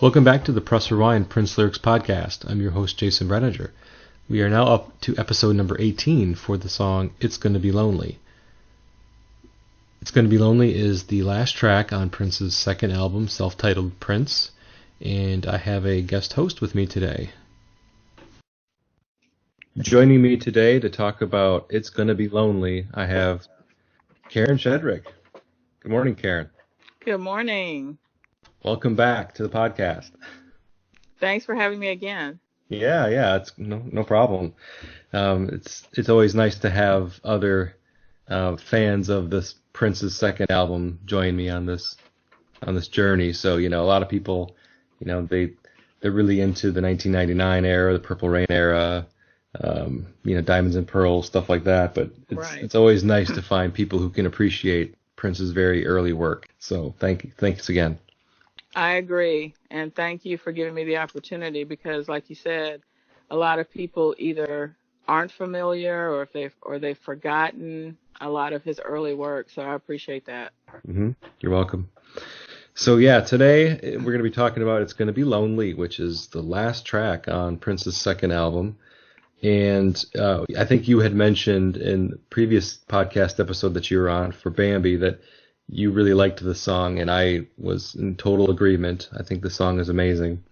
Welcome back to the Press Rewind Prince Lyrics podcast. I'm your host, Jason Brenninger. We are now up to episode number 18 for the song It's Gonna Be Lonely. It's Gonna Be Lonely is the last track on Prince's second album, self-titled Prince, and I have a guest host with me today. Joining me today to talk about It's Gonna Be Lonely, I have Karen Shedrick. Good morning, Karen. Good morning. Welcome back to the podcast. Thanks for having me again. Yeah, it's no problem. It's always nice to have other fans of this Prince's second album join me on this journey. So a lot of people, they're really into the 1999 era, the Purple Rain era, Diamonds and Pearls, stuff like that. But it's always nice to find people who can appreciate Prince's very early work. So thanks again. I agree, and thank you for giving me the opportunity because, like you said, a lot of people either aren't familiar or they've forgotten a lot of his early work. So I appreciate that. Mm-hmm. You're welcome. So today we're going to be talking about It's Gonna Be Lonely, which is the last track on Prince's second album. And I think you had mentioned in the previous podcast episode that you were on for Bambi that you really liked the song, and I was in total agreement. I think the song is amazing.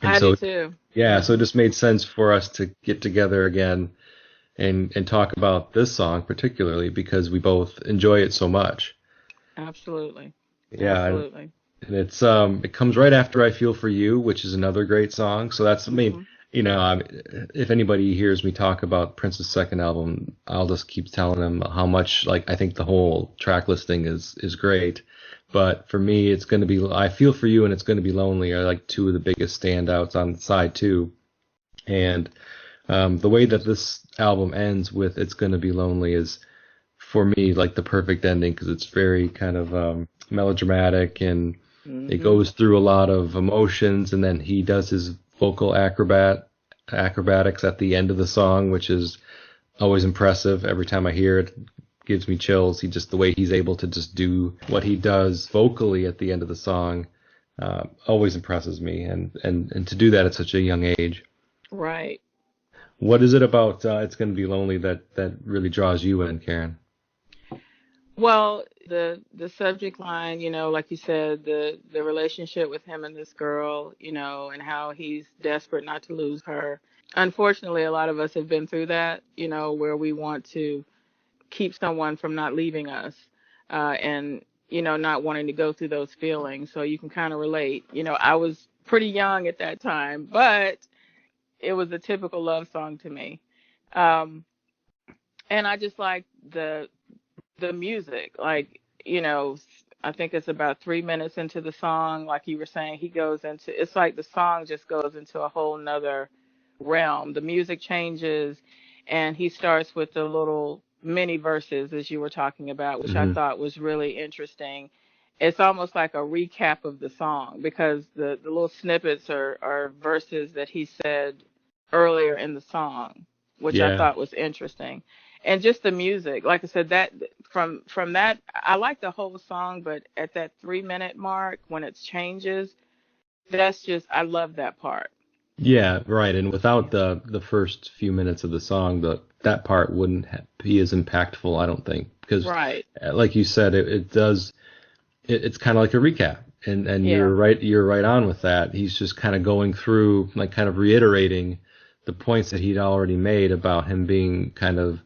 And I do too. Yeah, so it just made sense for us to get together again and talk about this song particularly because we both enjoy it so much. Absolutely. Yeah. Absolutely. And it's it comes right after I Feel For You, which is another great song. So that's if anybody hears me talk about Prince's second album, I'll just keep telling them how much I think the whole track listing is great. But for me, it's going to be I Feel For You and It's Going to Be Lonely are two of the biggest standouts on the side too. And the way that this album ends with It's Going to Be Lonely is for me the perfect ending because it's very kind of melodramatic and it goes through a lot of emotions, and then he does his vocal acrobatics at the end of the song, which is always impressive. Every time I hear it gives me chills. The way he's able to just do what he does vocally at the end of the song always impresses me, and to do that at such a young age. Right. What is it about It's Gonna Be Lonely that really draws you in, Karen? Well, the subject line, like you said, the relationship with him and this girl, and how he's desperate not to lose her. Unfortunately, a lot of us have been through that, where we want to keep someone from not leaving us, and, not wanting to go through those feelings. So you can kind of relate. I was pretty young at that time, but it was a typical love song to me. And I just like the music, I think it's about 3 minutes into the song. Like you were saying, it's like the song just goes into a whole nother realm. The music changes and he starts with the little mini verses as you were talking about, which I thought was really interesting. It's almost like a recap of the song because the little snippets are verses that he said earlier in the song, which I thought was interesting. And just the music, like I said, that from that, I like the whole song, but at that 3 minute mark when it changes, I love that part. Yeah, right. And without the first few minutes of the song, that part wouldn't be as impactful, I don't think, because like you said, it does. It's kind of like a recap, and you're right on with that. He's just kind of going through, kind of reiterating the points that he'd already made about him being kind of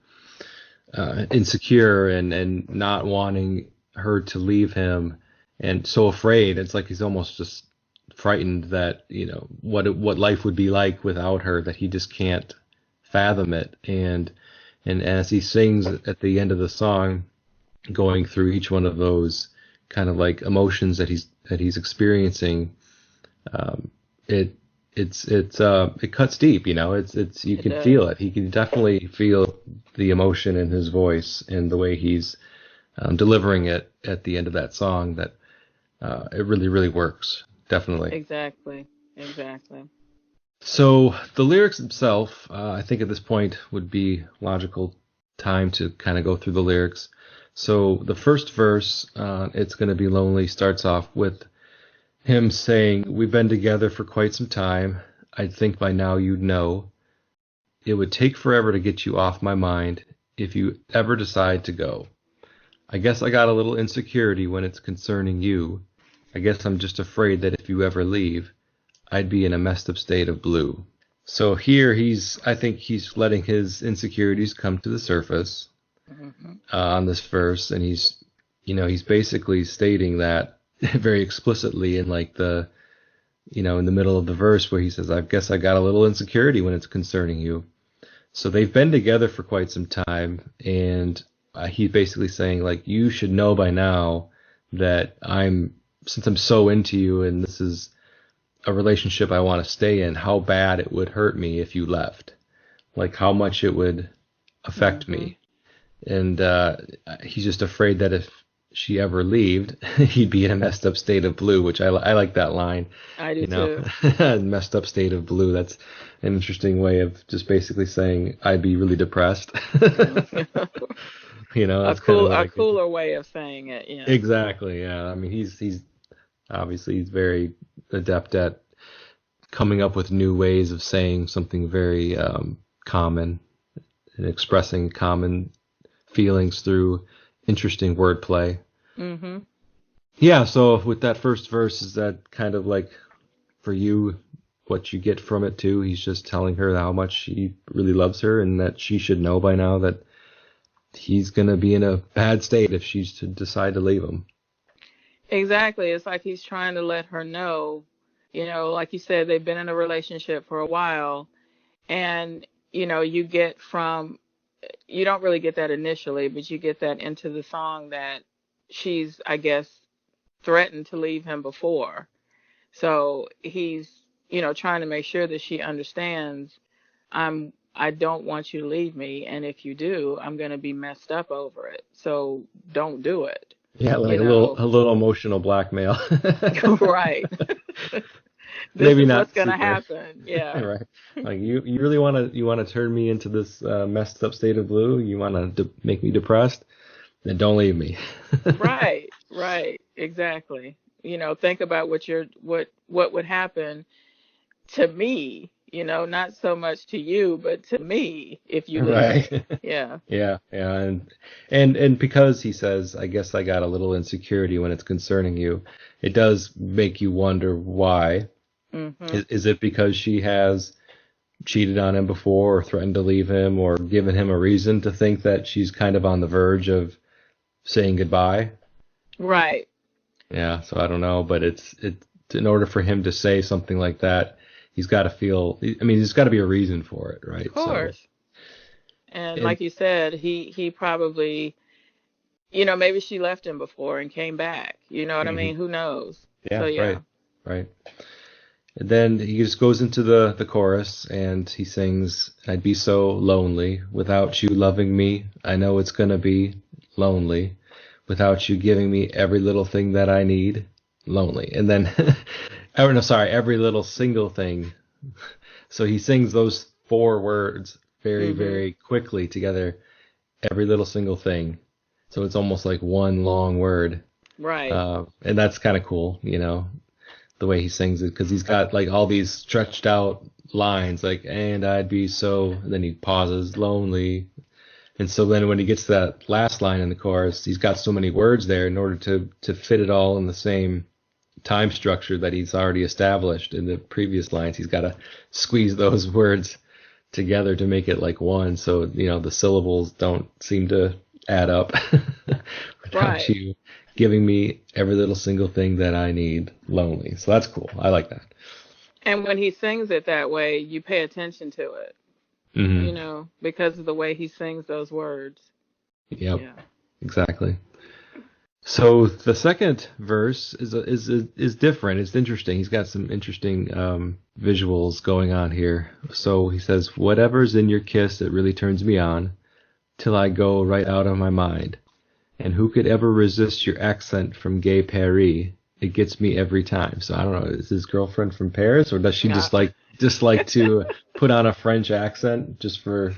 insecure and not wanting her to leave him and so afraid. It's like he's almost just frightened that what life would be like without her, that he just can't fathom it. And as he sings at the end of the song, going through each one of those kind of emotions that he's experiencing, it cuts deep. You can feel it. He can definitely feel the emotion in his voice and the way he's delivering it at the end of that song. That it really, really works. Definitely. Exactly. So the lyrics themselves, I think at this point would be logical time to kind of go through the lyrics. So the first verse, It's Gonna Be Lonely, starts off with him saying, "We've been together for quite some time. I'd think by now you'd know. It would take forever to get you off my mind if you ever decide to go. I guess I got a little insecurity when it's concerning you. I guess I'm just afraid that if you ever leave, I'd be in a messed up state of blue." So here I think he's letting his insecurities come to the surface Hmm. on this verse, and he's basically stating that very explicitly in like in the middle of the verse where he says, "I guess I got a little insecurity when it's concerning you." So they've been together for quite some time, and he's basically saying like, you should know by now that since I'm so into you and this is a relationship I want to stay in, how bad it would hurt me if you left, like how much it would affect Hmm. me. And he's just afraid that if she ever left, he'd be in a messed up state of blue, which I like that line, I do you know, too. messed up state of blue. That's an interesting way of just basically saying I'd be really depressed. A That's kind of what I get. cooler way of saying it. Yeah. Exactly. Yeah. I mean, he's obviously he's very adept at coming up with new ways of saying something very common and expressing common feelings through interesting wordplay. Hmm. Yeah, so with that first verse, is that kind of like for you what you get from it too? He's just telling her how much he really loves her and that she should know by now that he's going to be in a bad state if she's to decide to leave him. Exactly. It's like he's trying to let her know, like you said, they've been in a relationship for a while, and you don't really get that initially, but you get that into the song that she's, I guess, threatened to leave him before. So he's, trying to make sure that she understands, I don't want you to leave me, and if you do, I'm going to be messed up over it. So don't do it. Yeah, like You a little know, a little emotional blackmail. right. This Maybe is not what's going to super. happen. Yeah. Right. Like you really want to turn me into this messed up state of blue? You want to make me depressed? Then don't leave me. Right. Right. Exactly. Think about what would happen to me, not so much to you, but to me if you leave Right. me. Yeah. Yeah, yeah, and because he says, I guess I got a little insecurity when it's concerning you, it does make you wonder why. Mhm. Is it because she has cheated on him before or threatened to leave him or given him a reason to think that she's kind of on the verge of saying goodbye? Right. Yeah, so I don't know, but it in order for him to say something like that, he's got to feel. I mean, there's got to be a reason for it, Of right? So, course. And and like you said, he probably, maybe she left him before and came back. You know what I mhm, mean? Who knows? So yeah, yeah. right, right. And then he just goes into the chorus and he sings, "I'd be so lonely without you loving me. I know it's gonna be lonely without you giving me every little thing that I need. Lonely." And then, oh, no, sorry, every little single thing. So he sings those four words very, Mhm. very quickly together. Every little single thing. So it's almost like one long word. Right. And that's kind of cool, the way he sings it, because he's got like all these stretched out lines, like "and I'd be so," and then he pauses, "lonely," and so then when he gets to that last line in the chorus, he's got so many words there in order to fit it all in the same time structure that he's already established in the previous lines. He's got to squeeze those words together to make it like one, so the syllables don't seem to add up without Right. you giving me every little single thing that I need. Lonely. So that's cool. I like that. And when he sings it that way, you pay attention to it, Hmm. because of the way he sings those words. Yep. Yeah. Exactly. So the second verse is different. It's interesting. He's got some interesting visuals going on here. So he says, "Whatever's in your kiss, it really turns me on till I go right out of my mind. And who could ever resist your accent from gay Paris? It gets me every time." So I don't know, is his girlfriend from Paris, or does she Yeah. just like to put on a French accent just for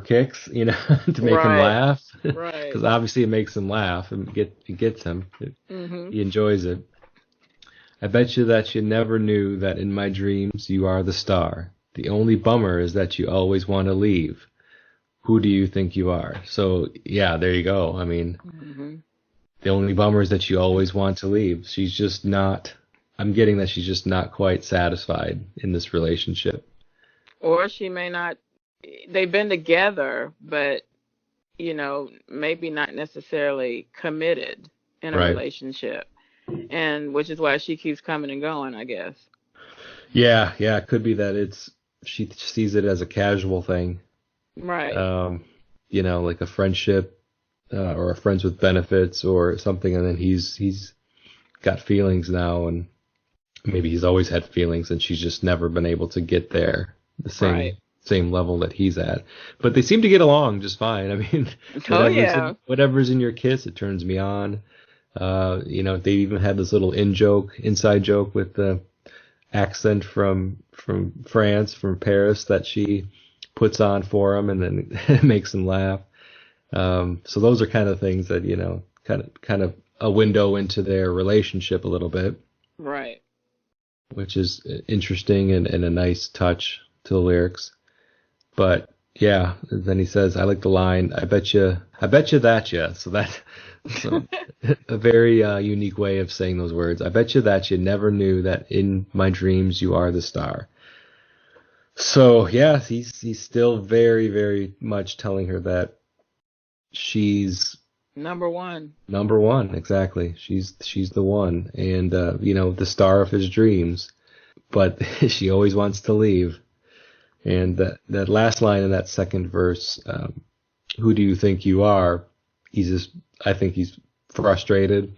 kicks, to make him Right. laugh? Right. Because obviously it makes him laugh and it gets him. Mhm. He enjoys it. I bet you that you never knew that in my dreams you are the star. The only bummer is that you always want to leave. Who do you think you are? So, yeah, there you go. I mean, Hmm. the only bummer is that you always want to leave. She's just not, I'm getting that she's just not quite satisfied in this relationship. Or she may not, they've been together, but, maybe not necessarily committed in a Right. relationship. And which is why she keeps coming and going, I guess. Yeah, yeah, it could be that she sees it as a casual thing. Right. Um, like a friendship, or a friends with benefits or something, and then he's got feelings now, and maybe he's always had feelings, and she's just never been able to get there, the Right. same level that he's at. But they seem to get along just fine. I mean, Oh, yeah. whatever's in your kiss, it turns me on. They even had this little inside joke with the accent from France, from Paris, that she puts on for him, and then it makes him laugh. So those are kind of things that, kind of a window into their relationship a little bit, Right. which is interesting and a nice touch to the lyrics. But yeah, then he says, I like the line, I bet you that ya. So a very unique way of saying those words. I bet you that you never knew that in my dreams you are the star. So yeah, he's still very, very much telling her that she's Number one. number one. Exactly. She's the one, and the star of his dreams. But she always wants to leave. And that last line in that second verse, who do you think you are? I think he's frustrated,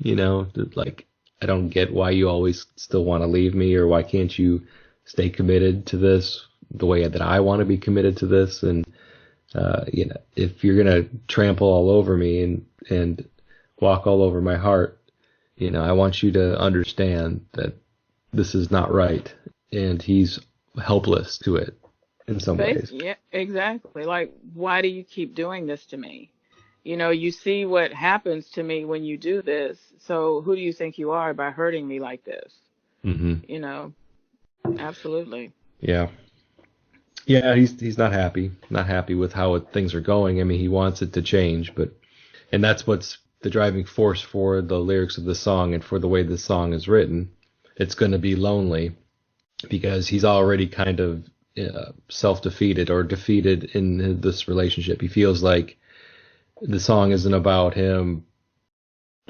like, I don't get why you always still want to leave me, or why can't you stay committed to this the way that I want to be committed to this? And, if you're going to trample all over me and walk all over my heart, I want you to understand that this is not right. And he's helpless to it in some ways. Yeah, exactly. Like, why do you keep doing this to me? You see what happens to me when you do this. So who do you think you are by hurting me like this? Hmm. You know, absolutely. Yeah. Yeah, he's not happy with how things are going. I mean, he wants it to change, and that's what's the driving force for the lyrics of the song and for the way the song is written. It's going to be lonely because he's already kind of self-defeated or defeated in this relationship. He feels like the song isn't about him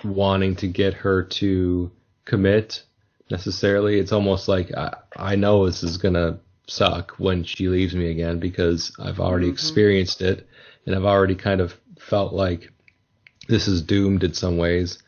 wanting to get her to commit necessarily. It's almost like I know this is going to suck when she leaves me again because I've already Hmm. experienced it, and I've already kind of felt like this is doomed in some ways.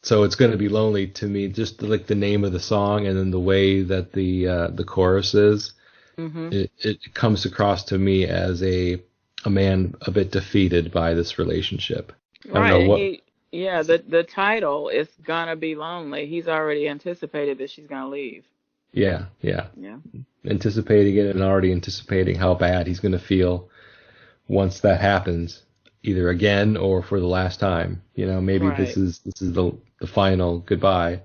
So it's going to be lonely to me, just like the name of the song and then the way that the chorus is. Hmm. It comes across to me as a man a bit defeated by this relationship. I don't Right. know And what. the title is gonna be lonely. He's already anticipated that she's gonna leave. Yeah, yeah. Yeah. Anticipating it and already anticipating how bad he's going to feel once that happens, either again or for the last time. Maybe Right. this is the final goodbye,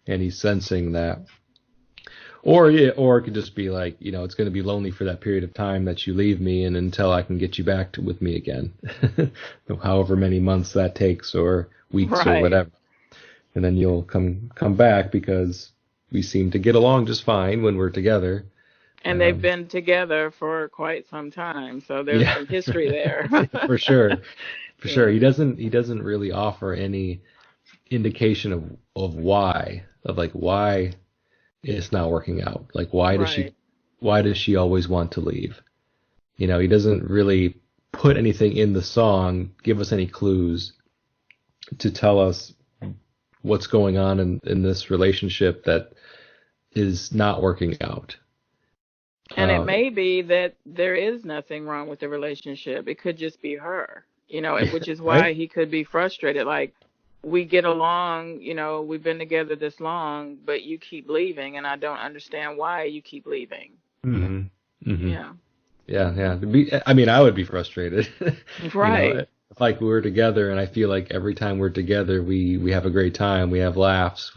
and he's sensing that. Or it could just be like, it's going to be lonely for that period of time that you leave me, and until I can get you back with me again, however many months that takes, or weeks, or Right. whatever, and then you'll come back because we seem to get along just fine when we're together. And they've Um, been together for quite some time, so there's yeah, some history there. for sure, for sure. Yeah. He doesn't really offer any indication of like why it's not working out. Like Right. why does she always want to leave? He doesn't really put anything in the song, give us any clues to tell us what's going on in this relationship that is not working out. And it Uh, may be that there is nothing wrong with the relationship. It could just be her, which is right? why he could be frustrated. Like, we get along, we've been together this long, but you keep leaving, and I don't understand why you keep leaving. Hmm. Hmm. Yeah. Yeah, yeah. I mean, I would be frustrated. Right. If like we were together, and I feel like every time we're together, we have a great time, we have laughs,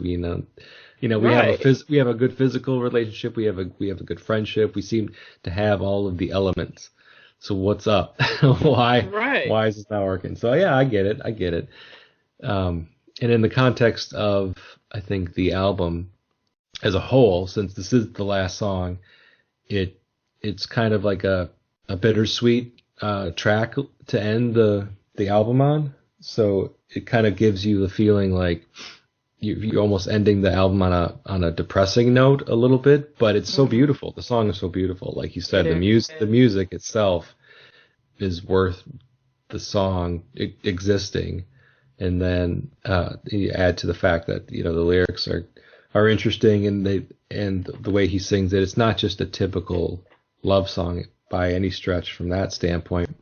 Right. We have a good physical relationship. We have a good friendship. We seem to have all of the elements. So what's up? why Right. why is this not working? So yeah, I get it. I get it. And in the context of, I think, the album as a whole, since this is the last song, it's kind of like a bittersweet track to end the album on. So it kind of gives you the feeling like you're almost ending the album on a depressing note a little bit, but it's so Mhm. beautiful. The song is so beautiful. Like you It said, is. the music itself is worth the song existing. And then you add to the fact that the lyrics are interesting, and the way he sings it, it's not just a typical love song by any stretch from that standpoint.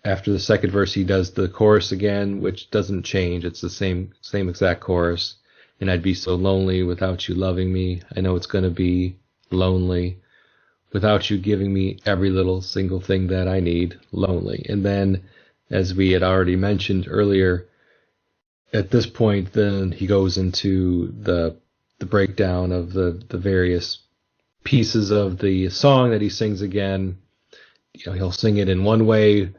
After the second verse, he does the chorus again, which doesn't change. It's the same exact chorus. And I'd be so lonely without you loving me. I know it's gonna be lonely without you giving me every little single thing that I need. Lonely. And then, as we had already mentioned earlier, at this point, then he goes into the breakdown of the various pieces of the song that he sings again. He'll sing it in one way,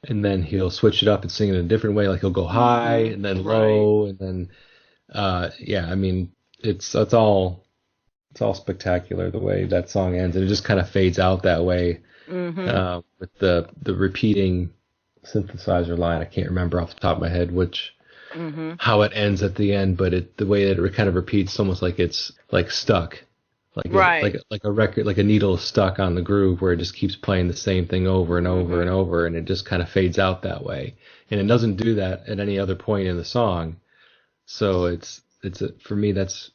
and then he'll switch it up and sing it in a different way. Like he'll go high Mhm. and then Right. low, and then yeah. I mean, it's all spectacular the way that song ends, and it just kind of fades out that way Mhm. with the repeating synthesizer line. I can't remember off the top of my head which Mhm. how it ends at the end, but the way that it kind of repeats, almost like it's like stuck, Right. like a record, like a needle stuck on the groove, where it just keeps playing the same thing over and over and Mhm. over, and it just kind of fades out that way. And it doesn't do that at any other point in the song. So for me, that's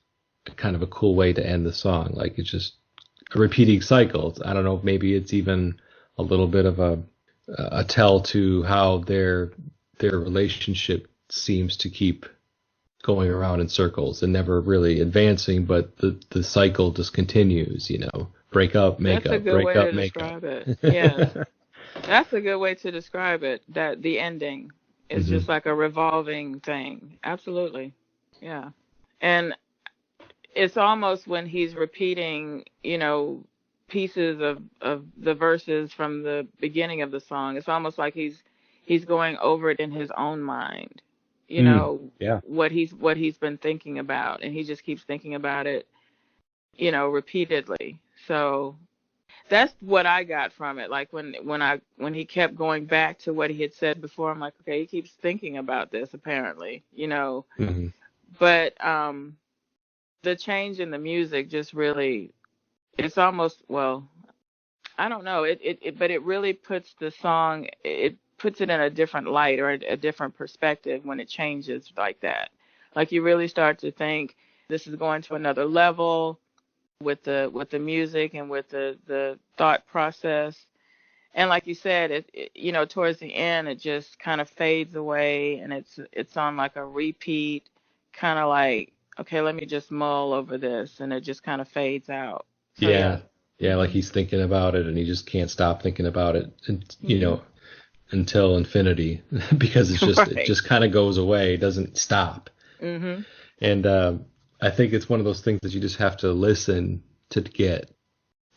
kind of a cool way to end the song. Like it's just a repeating cycle. I don't know, maybe it's even a little bit of a tell to how their relationship seems to keep going around in circles and never really advancing, but the cycle just continues, break That's a up, good break way up, to make up. describe it. Yes. That's a good way to describe it. That the ending is hmm just like a revolving thing. Absolutely. Yeah. And it's almost when he's repeating, pieces of the verses from the beginning of the song. It's almost like he's going over it in his own mind. You Mm, know, yeah. what he's been thinking about, and he just keeps thinking about it, repeatedly. So that's what I got from it. Like when he kept going back to what he had said before, I'm like, okay, he keeps thinking about this apparently. hmm But the change in the music just really, it's almost, well, I don't know, but it really puts the song, it puts it in a different light or a different perspective when it changes like that. Like you really start to think this is going to another level with the music and with the thought process. And like you said, towards the end, it just kind of fades away, and it's on like a repeat, kind of like, okay, let me just mull over this, and it just kind of fades out. So Yeah. yeah. Yeah, like Mhm. he's thinking about it and he just can't stop thinking about it, and Mhm. until infinity because it Right. just kind of goes away, it doesn't stop. Mhm. And I think it's one of those things that you just have to listen to get.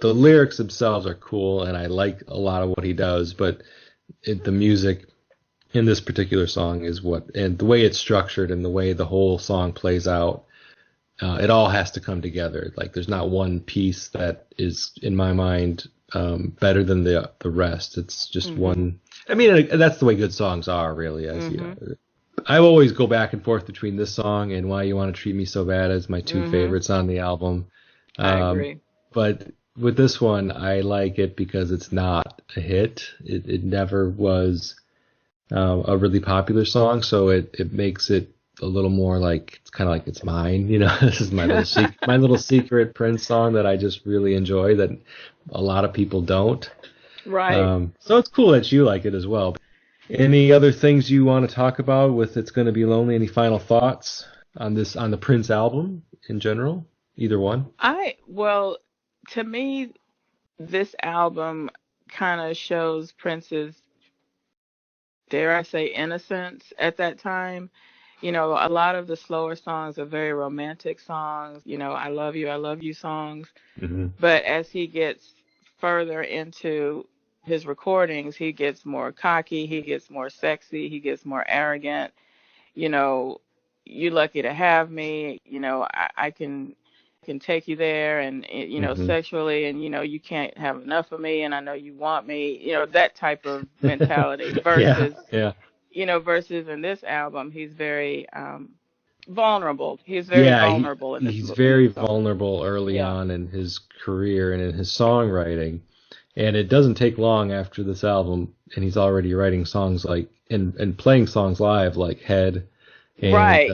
The lyrics themselves are cool, and I like a lot of what he does, but the music in this particular song is and the way it's structured and the way the whole song plays out, it all has to come together. Like there's not one piece that is, in my mind, better than the rest. It's just Mhm. one. I mean, that's the way good songs are, really. As you Mhm. know, I always go back and forth between this song and "Why You Want to Treat Me So Bad" as my two Mhm. favorites on the album. I Um, agree. but with this one, I like it because it's not a hit. It never was a really popular song, so it makes it a little more like it's kind of like it's mine. This is my little secret Prince song that I just really enjoy that a lot of people don't. Right. So it's cool that you like it as well. Any other things you want to talk about with "It's Gonna Be Lonely"? Any final thoughts on the Prince album in general? Either one. Well, to me, this album kind of shows Prince's, dare I say, innocence at that time. You know, a lot of the slower songs are very romantic songs, you know, I love you songs. Hmm. But as he gets further into his recordings, he gets more cocky, he gets more sexy, he gets more arrogant. You know, you lucky to have me. You know, I can take you there, and you know, Hmm. sexually, and you know, you can't have enough of me, and I know you want me. You know, that type of mentality Yeah, versus, yeah, you know, versus in this album, he's very vulnerable. He's very yeah. vulnerable in He's in very this song. vulnerable early Yeah. on in his career and in his songwriting. And it doesn't take long after this album, and he's already writing songs like and playing songs live like Head and Right.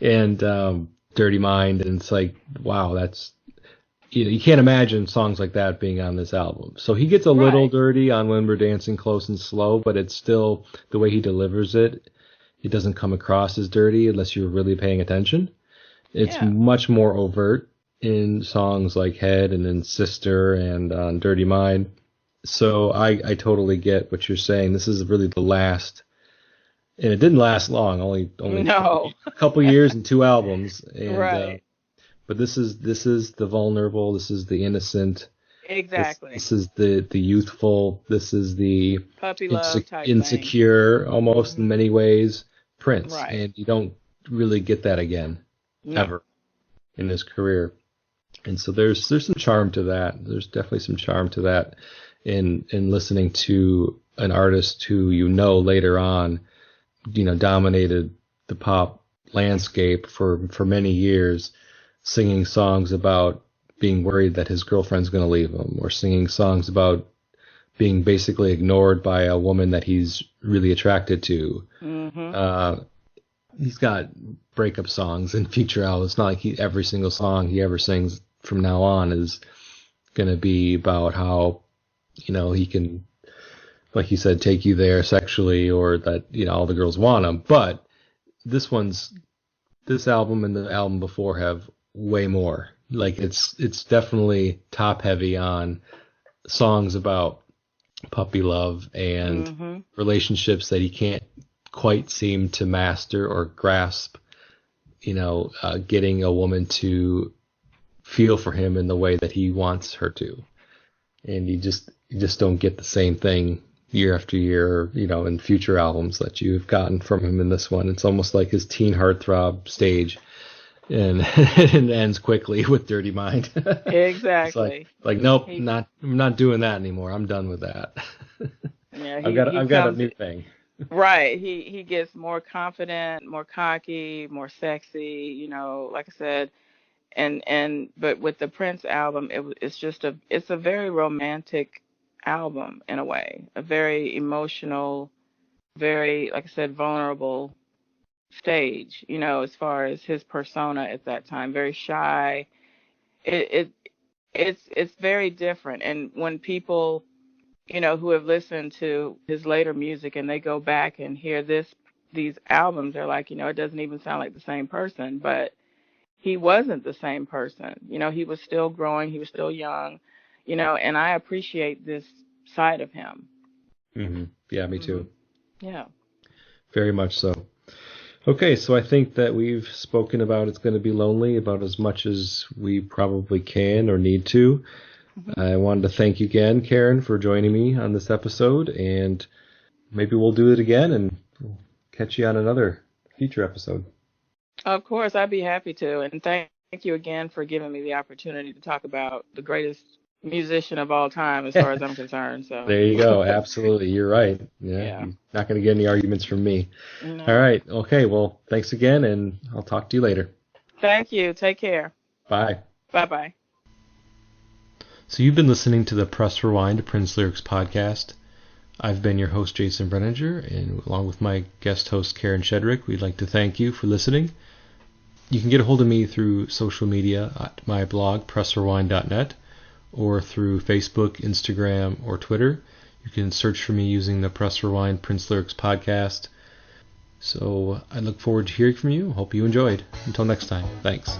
and Dirty Mind, and it's like, wow, that's, you can't imagine songs like that being on this album. So he gets a little Right. dirty on When We're Dancing Close and Slow, but it's still the way he delivers it. It doesn't come across as dirty unless you're really paying attention. It's Yeah. much more overt in songs like Head and in Sister and on Dirty Mind. So I totally get what you're saying. This is really the last, and it didn't last long, only No. a couple years and two albums. And Right. but this is the vulnerable. This is the innocent. Exactly. This is the youthful. This is the Puppy love type thing. insecure, almost in Hmm. many ways, Prince. Right. And you don't really get that again No. ever in his career. And so there's some charm to that. There's definitely some charm to that in listening to an artist who, later on, dominated the pop landscape for many years, singing songs about being worried that his girlfriend's going to leave him, or singing songs about being basically ignored by a woman that he's really attracted to. Hmm. Uh, he's got breakup songs and future albums. It's not like every single song he ever sings from now on is going to be about how, he can, like you said, take you there sexually, or that, all the girls want him. But this one's, this album and the album before have way more. Like it's definitely top heavy on songs about puppy love and Hmm. relationships that he can't quite seem to master or grasp. Getting a woman to feel for him in the way that he wants her to, and you just don't get the same thing year after year, in future albums that you've gotten from him in this one. It's almost like his teen heartthrob stage, and it ends quickly with Dirty Mind. It's like Exactly. nope, He, I'm not doing that anymore. I'm done with that. yeah, he I've got a comes new thing. right. He gets more confident, more cocky, more sexy. You know, like I said, but with the Prince album, it's just it's a very romantic album in a way, a very emotional, very, like I said, vulnerable stage. You know, as far as his persona at that time, very shy. It it's very different. And when people, you know, who have listened to his later music and they go back and hear these albums, they're like, you know, it doesn't even sound like the same person. But he wasn't the same person. You know, he was still growing, he was still young, you know, and I appreciate this side of him. Yeah, me Hmm. too. Yeah. Very much so. Okay, so I think that we've spoken about It's Gonna Be Lonely about as much as we probably can or need to. Hmm. I wanted to thank you again, Karen, for joining me on this episode, and maybe we'll do it again and we'll catch you on another future episode. Of course, I'd be happy to. And thank you again for giving me the opportunity to talk about the greatest musician of all time, as far as I'm concerned. So, There you go. Absolutely. You're right. Yeah, yeah. you're not going to get any arguments from me. All No. right. Okay. Well, thanks again, and I'll talk to you later. Thank you. Take care. Bye. Bye bye. So you've been listening to the Press Rewind Prince Lyrics podcast. I've been your host, Jason Brenninger, and along with my guest host, Karen Shedrick, we'd like to thank you for listening. You can get a hold of me through social media at my blog, pressrewind.net, or through Facebook, Instagram, or Twitter. You can search for me using the Press Rewind Prince Lyrics podcast. So I look forward to hearing from you. Hope you enjoyed. Until next time, thanks.